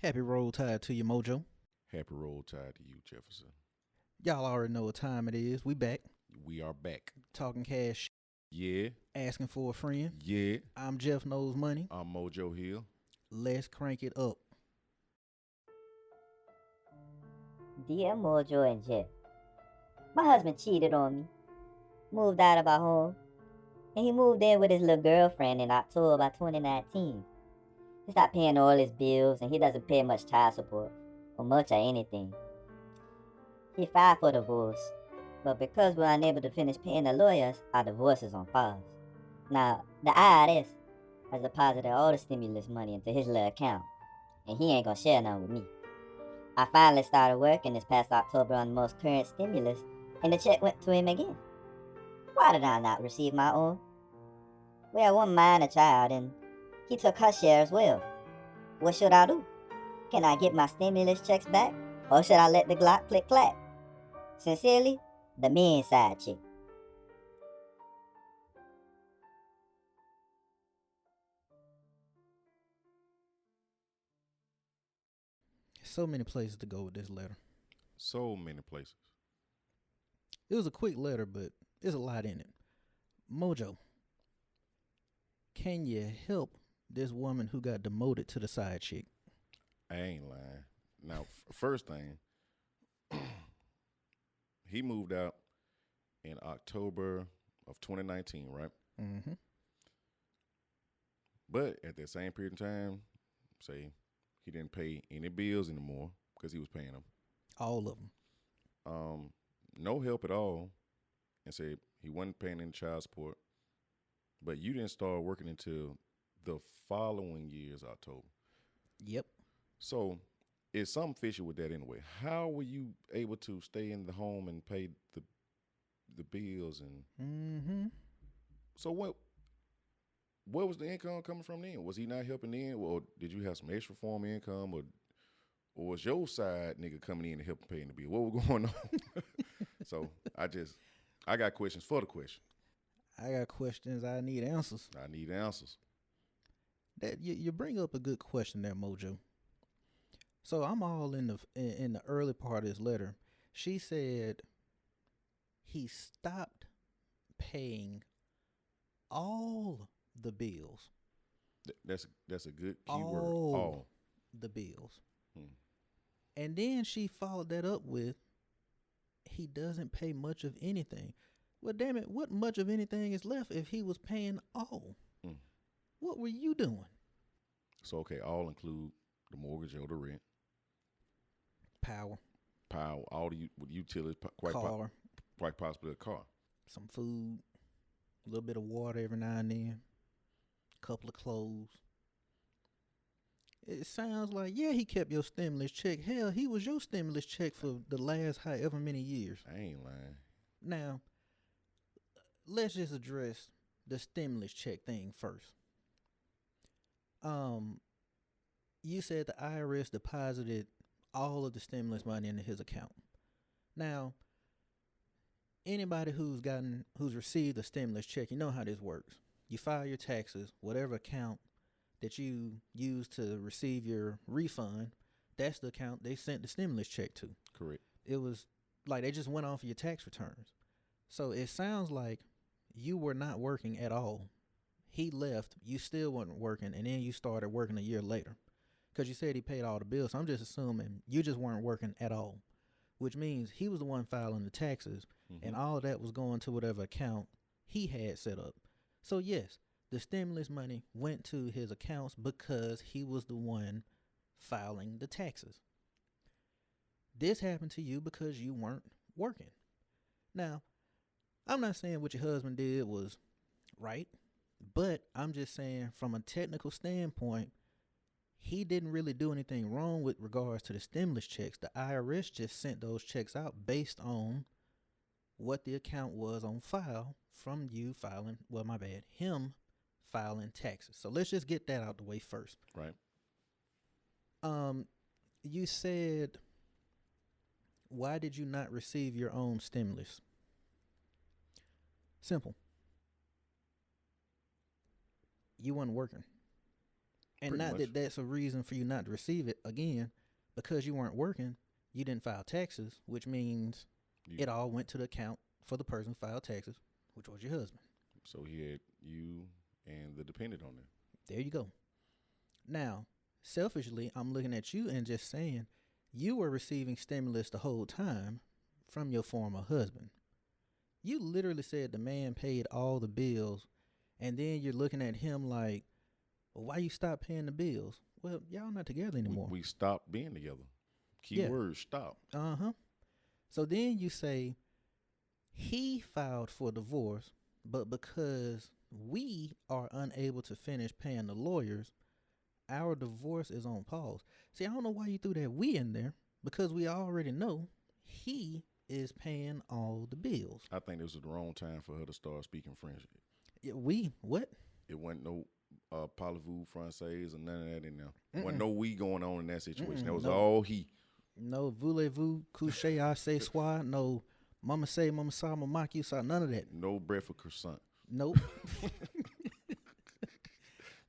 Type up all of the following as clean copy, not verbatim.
Happy Roll Tide to you, Mojo. Happy roll tide to you, Jefferson. Y'all already know what time it is. We back We are back. talking cash, Yeah, asking for a friend. yeah. I'm Jeff Knows Money. I'm Mojo Hill. Let's crank it up. Dear Mojo and Jeff, my husband cheated on me, moved out of our home, and he moved in with his little girlfriend in October 2019. He stopped paying all his bills and he doesn't pay much child support or much or anything. He filed for divorce, but because we're unable to finish paying the lawyers, our divorce is on pause. Now, the IRS has deposited all the stimulus money into his little account, and he ain't gonna share none with me. I finally started working this past October on the most current stimulus, and the check went to him again. Why did I not receive my own? We had one minor child, and he took her share as well. What should I do? Can I get my stimulus checks back, or should I let the Glock click clack? Sincerely, the men side chick. So many places to go with this letter. So many places. It was a quick letter, but there's a lot in it. Mojo, can you help this woman who got demoted to the side chick? I ain't lying. Now, first thing, he moved out in October of 2019, right? Mm-hmm. But at that same period of time, say he didn't pay any bills anymore because he was paying them. All of them. No help at all, and said he wasn't paying any child support. But you didn't start working until the following year's October. Yep. So it's something fishy with that anyway. How were you able to stay in the home and pay the bills and Mm-hmm. so what? Where was the income coming from then? Was he not helping then, or did you have some extra form of income, or was your side nigga coming in and helping paying the bill? What was going on? So I got questions for the question. I got questions. I need answers. I need answers. That you bring up a good question there, Mojo. So I'm all in the early part of this letter. She said he stopped paying all the bills. That's a good key word. All All. the bills. Hmm. And then she followed that up with he doesn't pay much of anything. Well, damn it, what much of anything is left if he was paying all? Hmm. What were you doing? So okay, all include the mortgage or the rent, Power, power, all the utilities, car, quite possibly a car. some food, a little bit of water every now and then, a couple of clothes. It sounds like, yeah, he kept your stimulus check. Hell, he was your stimulus check for the last however many years. I ain't lying. Now, let's just address the stimulus check thing first. Um, you said the IRS deposited all of the stimulus money into his account. Now, anybody who's received a stimulus check, you know how this works. You file your taxes, whatever account that you use to receive your refund, that's the account they sent the stimulus check to. Correct. It was like they just went off your tax returns. So it sounds like you were not working at all. He left, you still weren't working, and then you started working a year later. Because you said he paid all the bills. So I'm just assuming you just weren't working at all, which means he was the one filing the taxes, and all of that was going to whatever account he had set up. So, yes, the stimulus money went to his accounts because he was the one filing the taxes. This happened to you because you weren't working. Now, I'm not saying what your husband did was right, but I'm just saying from a technical standpoint, he didn't really do anything wrong with regards to the stimulus checks. The IRS just sent those checks out based on what the account was on file from you filing, well, my bad, him filing taxes. So let's just get that out the way first. Right. Um, you said, why did you not receive your own stimulus? Simple. You weren't working. And Pretty not much. that that's a reason for you not to receive it. Again, because you weren't working, you didn't file taxes, which means You, it all went to the account for the person who filed taxes, which was your husband. so he had you and the dependent on there. There you go. Now, selfishly, I'm looking at you and just saying you were receiving stimulus the whole time from your former husband. You literally said the man paid all the bills, and then you're looking at him like, well, why you stop paying the bills? Well, y'all not together anymore. We stopped being together. Key Yeah. word, stop. Uh-huh. So then you say he filed for divorce, but because we are unable to finish paying the lawyers, our divorce is on pause. See, I don't know why you threw that we in there, because we already know he is paying all the bills. I think this was the wrong time for her to start speaking French. Yeah, we, what? It wasn't no parlez-vous française or none of that in there. Wasn't no we going on in that situation. That was no. all he. No, voulez-vous coucher à ce soir? No, mama say, mama saw, mama mock you saw, none of that. No bread for croissant. Nope.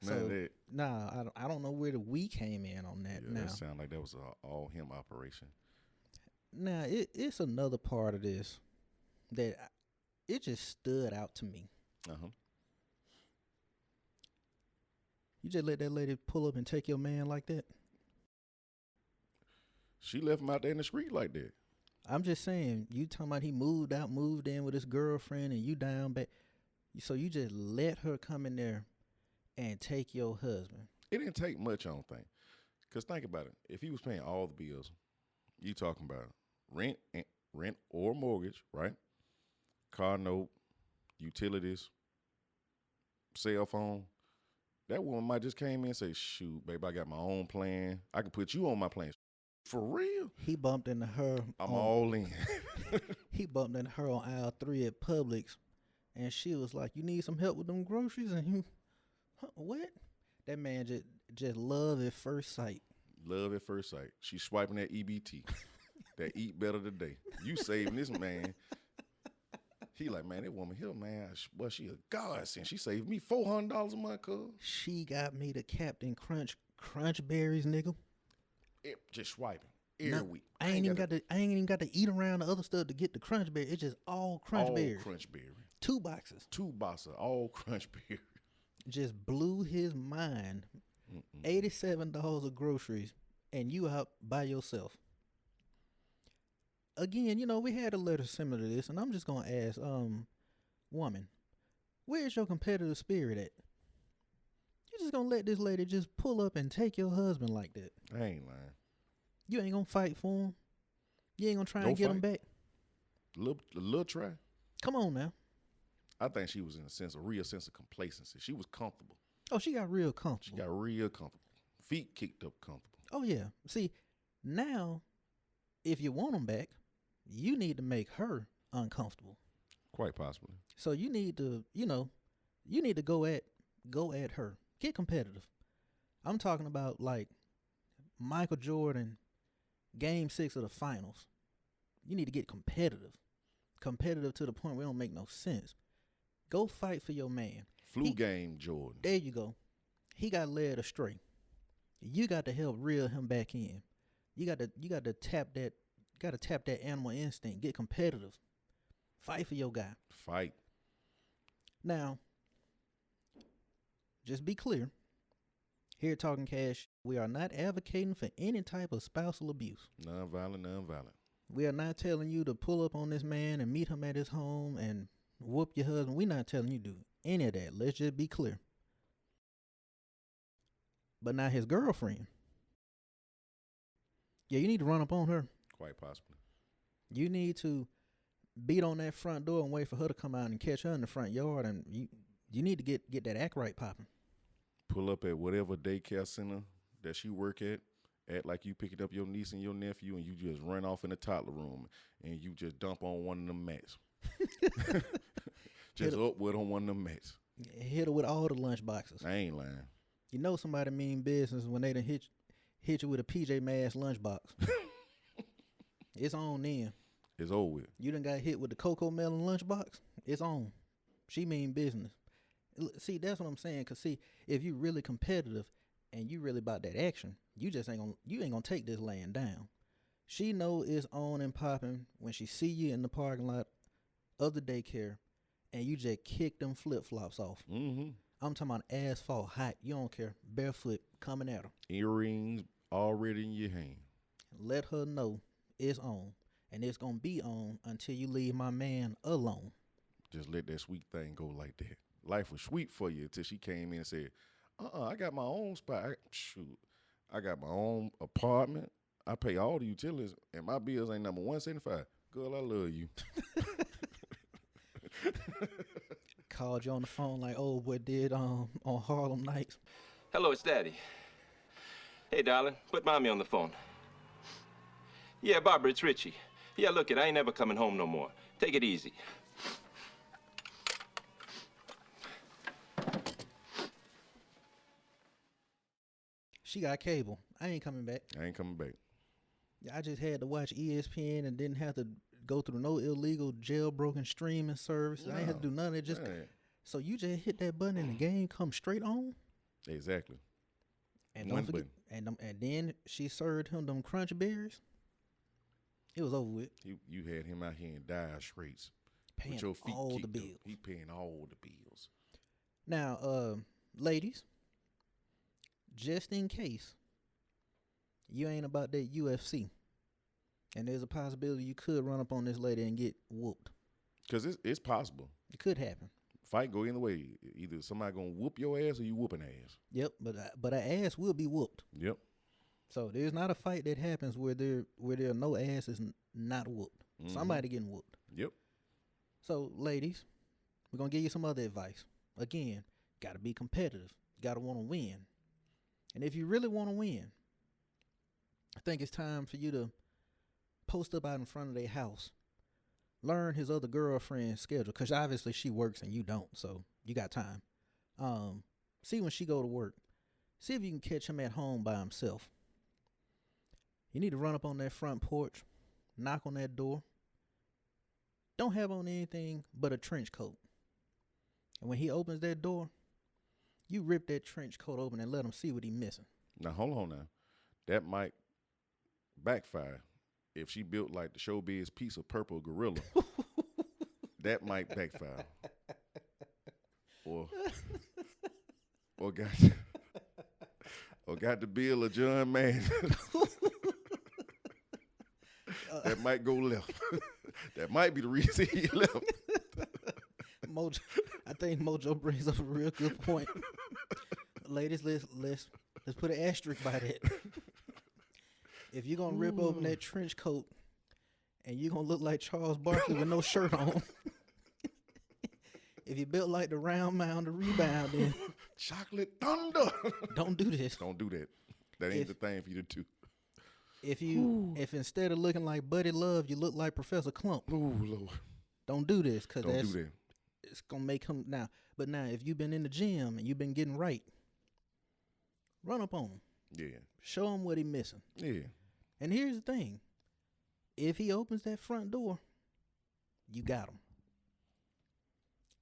None of that. Nah, I don't know where the we came in on that. Yeah, now, that sounded like that was a all him operation. now it's another part of this that it just stood out to me. Uh-huh. You just let that lady pull up and take your man like that? She left him out there in the street like that. I'm just saying, you talking about he moved out, moved in with his girlfriend, and you down back. So you just let her come in there and take your husband. It didn't take much, I don't think. Because think about it. If he was paying all the bills, you talking about rent or mortgage, right? Car note, utilities, cell phone. That woman might just came in and say, shoot, babe, I got my own plan. I can put you on my plan. For real? He bumped into her. I'm all in. He bumped into her on aisle 3 at Publix, and she was like, "You need some help with them groceries?" And he, huh, what? That man just love at first sight. Love at first sight. She's swiping that EBT. That eat better today. You saving this man. He like, man, that woman here, man, well, she a godsend. She saved me $400 a month, cuz. She got me the Captain Crunch berries, nigga. Just swiping every week. I ain't even got to eat around the other stuff to get the crunch berry. It's just all crunch berries. Crunch berry. 2 boxes. 2 boxes, all crunch berry. Just blew his mind. $87 of groceries, and you out by yourself. Again, we had a letter similar to this, and I'm just gonna ask, woman, where's your competitive spirit at? You just gonna let this lady just pull up and take your husband like that? I ain't lying. You ain't gonna fight for him. You ain't gonna try No and get him fight. back. A little try. Come on now. I think she was in a real sense of complacency. She was comfortable. Oh, she got real She comfortable. got real comfortable. Feet kicked up comfortable. Oh yeah. See, now, if you want him back, you need to make her uncomfortable. Quite possibly. So you need to, you need to go at her. Get competitive. I'm talking about like Michael Jordan, Game 6 of the finals. You need to get competitive. Competitive to the point where it don't make no sense. Go fight for your man. Flu game, Jordan. There you go. He got led astray. You got to help reel him back in. You got to tap that animal instinct. Get competitive. Fight for your guy. Fight. Now, just be clear. Here at Talking Cash, we are not advocating for any type of spousal abuse. Non-violent. We are not telling you to pull up on this man and meet him at his home and whoop your husband. We're not telling you to do any of that. Let's just be clear. But now his girlfriend. Yeah, you need to run up on her. Quite possibly. You need to beat on that front door and wait for her to come out and catch her in the front yard. And you need to get that act right popping. Pull up at whatever daycare center that she work at. Act like you picking up your niece and your nephew, and you just run off in the toddler room, and you just dump on one of them mats. Just up with on one of them mats. Hit her with all the lunch boxes. I ain't lying. You know somebody mean business when they done hit you with a PJ Masks lunchbox. It's on then. It's over with. You done got hit with the Cocoa Melon lunchbox. It's on. She mean business. See, that's what I'm saying. Cause see, if you really competitive, and you really about that action, you just ain't gonna take this laying down. She know it's on and popping when she see you in the parking lot of the daycare, and you just kick them flip flops off. Mm-hmm. I'm talking about asphalt hot. You don't care. Barefoot coming at her. Earrings already in your hand. Let her know it's on, and it's gonna be on until you leave my man alone. Just let that sweet thing go like that. Life was sweet for you until she came in and said, I got my own spot. I got my own apartment. I pay all the utilities, and my bills ain't number $175. Girl, I love you. Called you on the phone like, oh, what did on Harlem Nights? Hello, it's Daddy. Hey, darling, put Mommy on the phone. Yeah, Barbara, it's Richie. Yeah, look, I ain't never coming home no more. Take it easy. She got cable. I ain't coming back. I ain't coming back. I just had to watch ESPN and didn't have to go through no illegal jailbroken streaming service. I ain't had to do none of it. Just so you just hit that button and the game comes straight on. Exactly. And don't forget, and then she served him them crunch berries. It was over with. You had him out here in dire straits. Paying with your feet all the kicked bills. up. He paying all the bills. Now, ladies, just in case you ain't about that UFC, and there's a possibility you could run up on this lady and get whooped. Because it's possible. It could happen. Fight go either way. Either somebody gonna whoop your ass or you whooping ass. Yep, but an ass will be whooped. Yep. So there's not a fight that happens where there are no asses not whooped. Mm-hmm. Somebody getting whooped. Yep. So ladies, we're gonna give you some other advice. Again, gotta be competitive. You gotta want to win. And if you really want to win, I think it's time for you to post up out in front of their house. Learn his other girlfriend's schedule, because obviously she works and you don't, so you got time. See when she go to work. See if you can catch him at home by himself. You need to run up on that front porch, knock on that door. Don't have on anything but a trench coat. And when he opens that door, you rip that trench coat open and let him see what he missing. Now, hold on now. That might backfire. If she built like the showbiz piece of purple gorilla, that might backfire. Or got the bill of John Madden. That might go left. That might be the reason he left. Mojo, I think Mojo brings up a real good point. Ladies, let's put an asterisk by that. If you're gonna rip open that trench coat and you're gonna look like Charles Barkley with no shirt on, if you built like the round mound to rebound, then Chocolate thunder. don't do this. Don't do that. That ain't the thing for you to do. If instead of looking like Buddy Love, you look like Professor Clump, Oh Lord. don't do this, because Don't do that. it's gonna make him now. But now, if you've been in the gym and you've been getting right, run up on him. Yeah. Show him what he missing. Yeah. And here's the thing. If he opens that front door, you got him.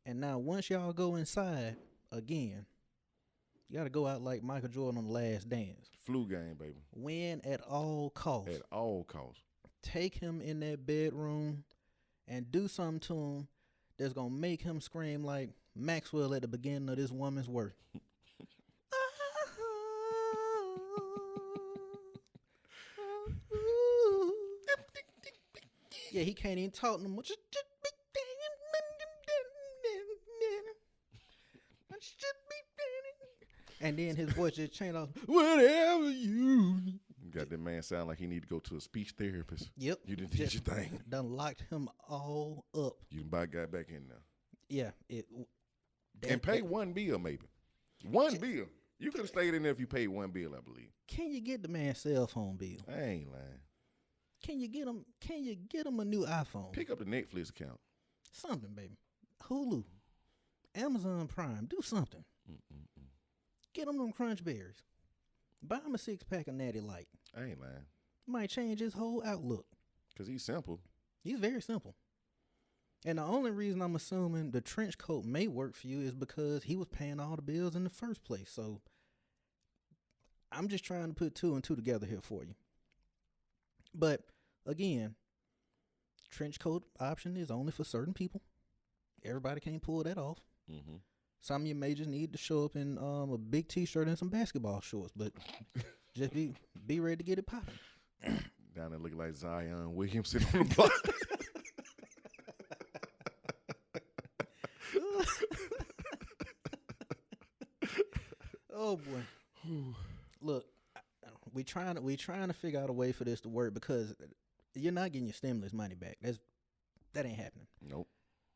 And now once y'all go inside again, you got to go out like Michael Jordan on The Last Dance. Flu game, baby. Win at all costs. At all costs. Take him in that bedroom and do something to him that's going to make him scream like Maxwell at the beginning of this woman's work. Yeah, he can't even talk no more. And then his voice just changed off. Whatever you. Got that man sound like he need to go to a speech therapist. Yep. You didn't did your thing. Done locked him all up. You done got back in there. Yeah. And pay one bill, maybe. One bill. You could have stayed in there if you paid one bill, I believe. Can you get the man's cell phone bill? I ain't lying. Can you get him a new iPhone? Pick up the Netflix account. Something, baby. Hulu, Amazon Prime, do something. Get him them Crunch Berries. Buy him a 6-pack of Natty Light. I ain't lying. Might change his whole outlook. Because he's simple. He's very simple. And the only reason I'm assuming the trench coat may work for you is because he was paying all the bills in the first place. So I'm just trying to put two and two together here for you. But again, trench coat option is only for certain people. Everybody can't pull that off. Mm-hmm. Some of you may just need to show up in a big T-shirt and some basketball shorts, but just be ready to get it popping. Down there looking like Zion Williamson on the block. Oh boy! Look, we trying to figure out a way for this to work because you're not getting your stimulus money back. That ain't happening. Nope.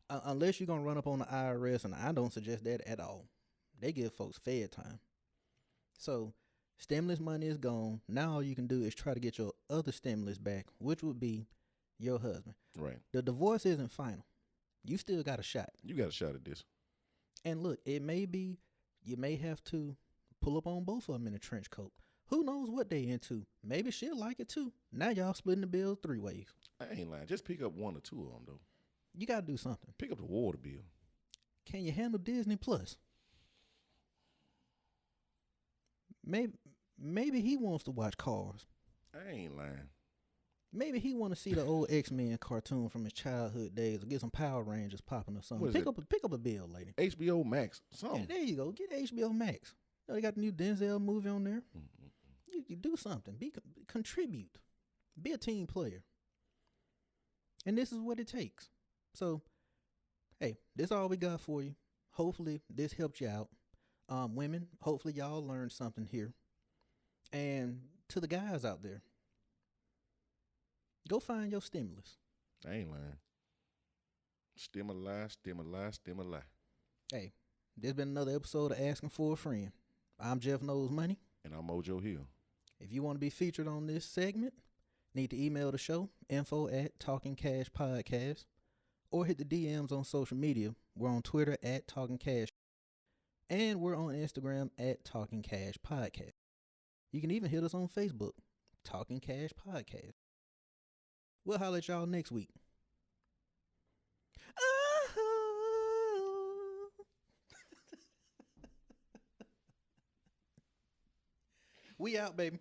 Unless you're gonna run up on the IRS, and I don't suggest that at all. They give folks fed time. So stimulus money is gone. Now all you can do is try to get your other stimulus back, which would be your husband. Right. The divorce isn't final. You still got a shot. You got a shot at this. And look, it may be you may have to pull up on both of them in a trench coat. Who knows what they into? Maybe she'll like it too. Now y'all splitting the bill 3 ways. I ain't lying. Just pick up 1 or 2 of them, though. You got to do something. Pick up the water bill. Can you handle Disney Plus? Maybe he wants to watch Cars. I ain't lying. Maybe he want to see the old X-Men cartoon from his childhood days or get some Power Rangers popping or something. Pick up a bill, lady. HBO Max, something. Yeah, there you go. Get HBO Max. You know, they got the new Denzel movie on there. Mm-hmm. You do something. Contribute. Be a team player. And this is what it takes. So, hey, this is all we got for you. Hopefully this helped you out. Women, hopefully y'all learned something here. And to the guys out there, go find your stimulus. I ain't lying. Stimuli. Hey, there's been another episode of Asking for a Friend. I'm Jeff Knows Money. And I'm Mojo Hill. If you want to be featured on this segment, need to email the show, info@TalkingCashPodcast, or hit the DMs on social media. We're on Twitter @TalkingCash, and we're on Instagram @TalkingCashPodcast. You can even hit us on Facebook, Talking Cash Podcast. We'll holler at y'all next week. We out, baby.